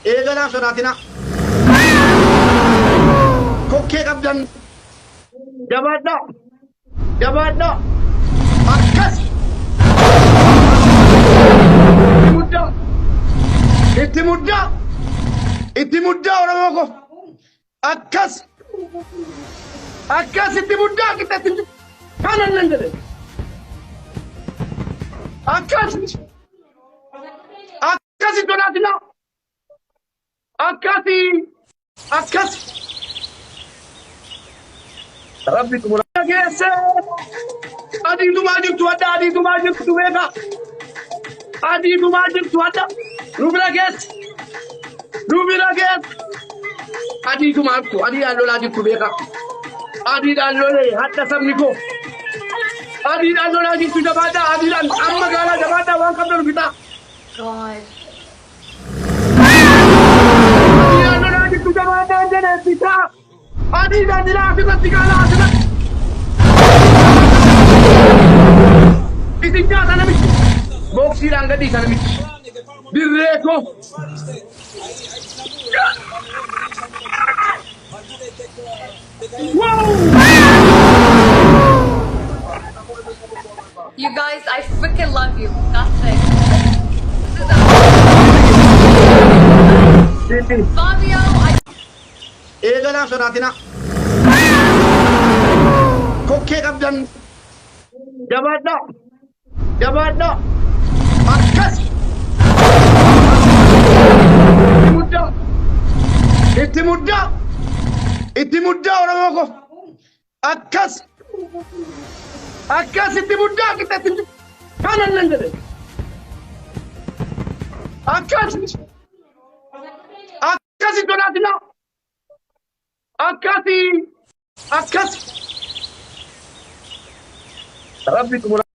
Eegalaan sodaatina. Kokkee qabdan. Jabaadhaa. Jabaadhaa. Akkas. Itti muddaa. Itti muddaa. Itti muddaa Oromoo ko. Akkas. Akkas itti muddaa qixxeetti. Kanan nan jedhe. Akkas. Akkasi sodaatina. Akkasi. Akkas. Rabbi kumula geesse. Adiitumaa jirtu adda adiitumaa jirtu beeka. Adiitumaa jirtu adda. Nu bira geesse. Nu bira geesse. Adiitumaa jirtu adiidhaan lolaa jirtu beeka. Adiidhaan lolee hadda sabni koo. Adiidhaan lolaa jirtu jabaadhaa adiidhaan amma gaalaa jabaadhaa waan qabdan bitaa. God. Adiidhaan lolaa jirtu jabaadhaa jedhee bitaa. Adiidhaan dilaa asirratti gaalaa asirratti. Isin nyaata namichi. Boksiidhaan gadhiisa namichi. Dirree koo. You guys, I freaking love you. That's it. This is Fabio, Eegalaan sodaatina. Kokkee qabdan. Jabaadhaa. Jabaadhaa. Akkas. Itti muddaa. Itti muddaa. Itti muddaa Oromoo ko. Akkas. Akkas itti muddaa qixxeetti. Kanan nan jedhe. Akkas. Akkasi sodaatina. Akkasi. Akkas. Rabbi kumula.